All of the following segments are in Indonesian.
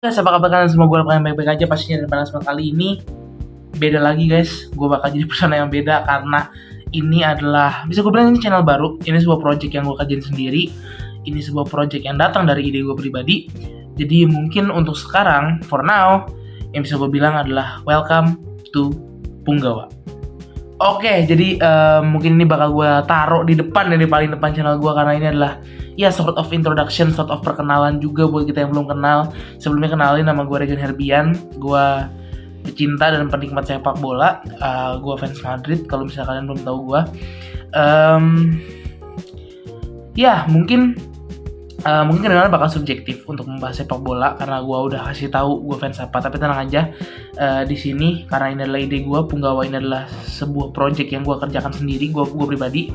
Guys, apa kabar kalian semua? Gue kalian baik-baik aja pastinya. Dan pada kesempatan kali ini beda lagi guys. Gue bakal jadi persona yang beda karena ini adalah, bisa gue bilang ini channel baru. Ini sebuah project yang gue kerjain sendiri. Ini sebuah project yang datang dari ide gue pribadi. Jadi mungkin untuk sekarang, for now, yang bisa gue bilang adalah welcome to Punggawa. Oke, jadi mungkin ini bakal gue taruh di depan dan di paling depan channel gue karena ini adalah ya sort of introduction, sort of perkenalan juga buat kita yang belum kenal. Sebelumnya kenalin, nama gue Regen Herbian, gue pecinta dan penikmat sepak bola, gue fans Madrid kalau misalnya kalian belum tahu gue. Ya mungkin kedengaran bakal subjektif untuk membahas sepak bola karena gue udah kasih tahu gue fans apa, tapi tenang aja, di sini karena ini adalah ide gue. Punggawa ini adalah sebuah project yang gue kerjakan sendiri, gue pribadi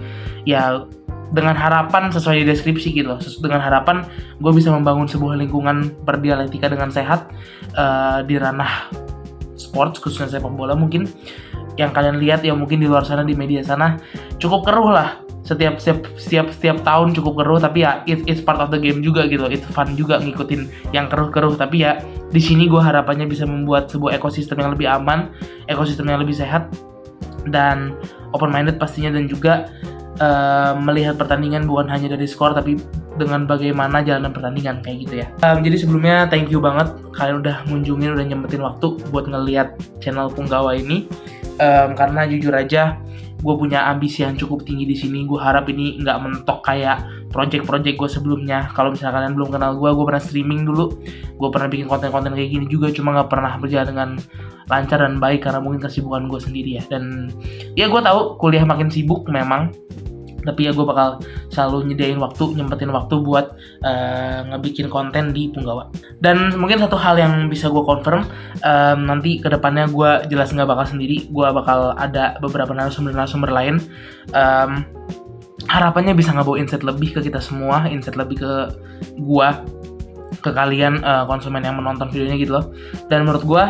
ya, dengan harapan sesuai di deskripsi gitu loh, dengan harapan gue bisa membangun sebuah lingkungan berdialektika dengan sehat di ranah sports, khususnya sepak bola. Mungkin yang kalian lihat ya, mungkin di luar sana di media sana cukup keruh lah, setiap tahun cukup keruh, tapi ya it's part of the game juga gitu, it's fun juga ngikutin yang keruh-keruh. Tapi ya di sini gue harapannya bisa membuat sebuah ekosistem yang lebih aman, ekosistem yang lebih sehat dan open minded pastinya, dan juga melihat pertandingan bukan hanya dari skor tapi dengan bagaimana jalanan pertandingan kayak gitu ya. Jadi sebelumnya thank you banget kalian udah ngunjungin, udah nyempetin waktu buat ngeliat channel Punggawa ini. Karena jujur aja gue punya ambisi yang cukup tinggi di sini. Gue harap ini nggak mentok kayak project-project gue sebelumnya. Kalau misalnya kalian belum kenal gue pernah streaming dulu, gue pernah bikin konten-konten kayak gini juga, cuma nggak pernah berjalan dengan lancar dan baik karena mungkin kesibukan gue sendiri ya. Dan ya gue tahu kuliah makin sibuk memang, tapi ya gue bakal selalu nyempetin waktu buat ngebikin konten di Punggawa. Dan mungkin satu hal yang bisa gue confirm, nanti kedepannya gue jelas nggak bakal sendiri, gue bakal ada beberapa narasumber lain. Harapannya bisa ngebawa insight lebih ke kita semua, insight lebih ke gue, ke kalian konsumen yang menonton videonya gitu loh. Dan menurut gue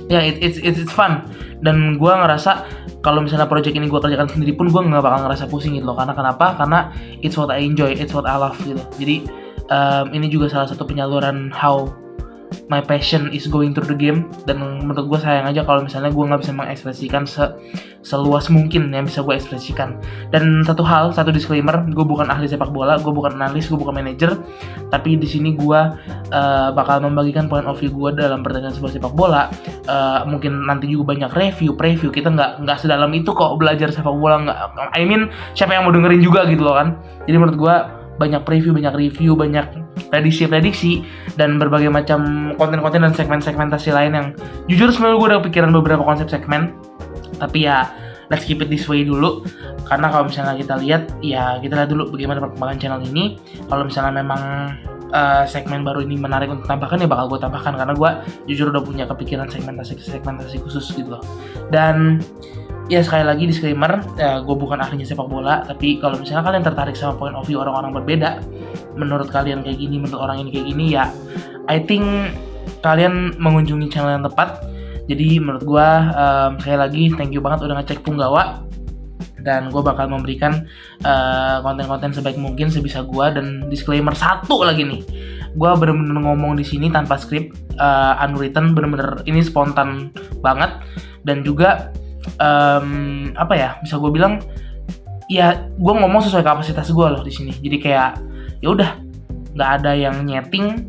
ya it's fun, dan gue ngerasa kalau misalnya project ini gue kerjakan sendiri pun gue nggak bakal ngerasa pusing gitu loh. Karena kenapa? Karena it's what I enjoy, it's what I love gitu. Jadi ini juga salah satu penyaluran how my passion is going through the game. Dan menurut gue sayang aja kalau misalnya gue nggak bisa mengekspresikan seluas mungkin yang bisa gue ekspresikan. Dan satu disclaimer, gue bukan ahli sepak bola, gue bukan analis, gue bukan manajer. Tapi di sini gue bakal membagikan point of view gue dalam pertandingan sebuah sepak bola. Mungkin nanti juga banyak preview. Kita nggak sedalam itu kok belajar sepak bola, nggak. I mean, siapa yang mau dengerin juga gitu loh kan. Jadi menurut gue banyak preview, banyak review, banyak prediksi dan berbagai macam konten-konten dan segmentasi lain yang jujur sebenarnya gue udah pikiran beberapa konsep segmen, tapi ya let's keep it this way dulu. Karena kalau misalnya kita lihat dulu bagaimana perkembangan channel ini. Kalau misalnya memang segmen baru ini menarik untuk tambahkan, ya bakal gue tambahkan, karena gue jujur udah punya kepikiran segmentasi khusus gitu loh. Dan ya sekali lagi disclaimer, gue bukan ahlinya sepak bola, tapi kalau misalnya kalian tertarik sama point of view orang-orang berbeda, menurut kalian kayak gini, menurut orang ini kayak gini, ya I think kalian mengunjungi channel yang tepat. Jadi menurut gue sekali lagi thank you banget udah ngecek Punggawa, dan gue bakal memberikan konten-konten sebaik mungkin sebisa gue. Dan disclaimer satu lagi nih, gue bener-bener ngomong di sini tanpa skrip, unwritten, bener-bener ini spontan banget. Dan juga bisa gue bilang ya gue ngomong sesuai kapasitas gue loh di sini. Jadi kayak ya udah, nggak ada yang nyeting,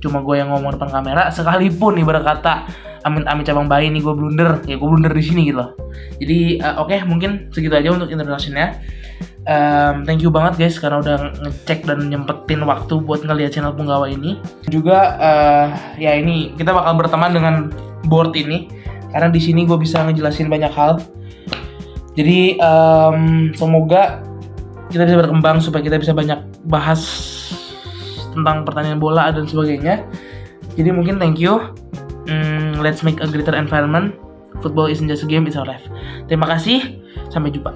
cuma gue yang ngomong depan kamera. Sekalipun ibarat kata amit-amit cabang bayi nih gue blunder, ya gue blunder di sini gitu loh. Jadi oke, mungkin segitu aja untuk introduction-nya. Thank you banget guys karena udah ngecek dan nyempetin waktu buat ngeliat channel Punggawa ini. Juga ya ini kita bakal berteman dengan board ini, karena di sini gue bisa ngejelasin banyak hal. Jadi semoga kita bisa berkembang supaya kita bisa banyak bahas tentang pertandingan bola dan sebagainya. Jadi mungkin thank you. Let's make a greater environment. Football isn't just a game, it's our life. Terima kasih. Sampai jumpa.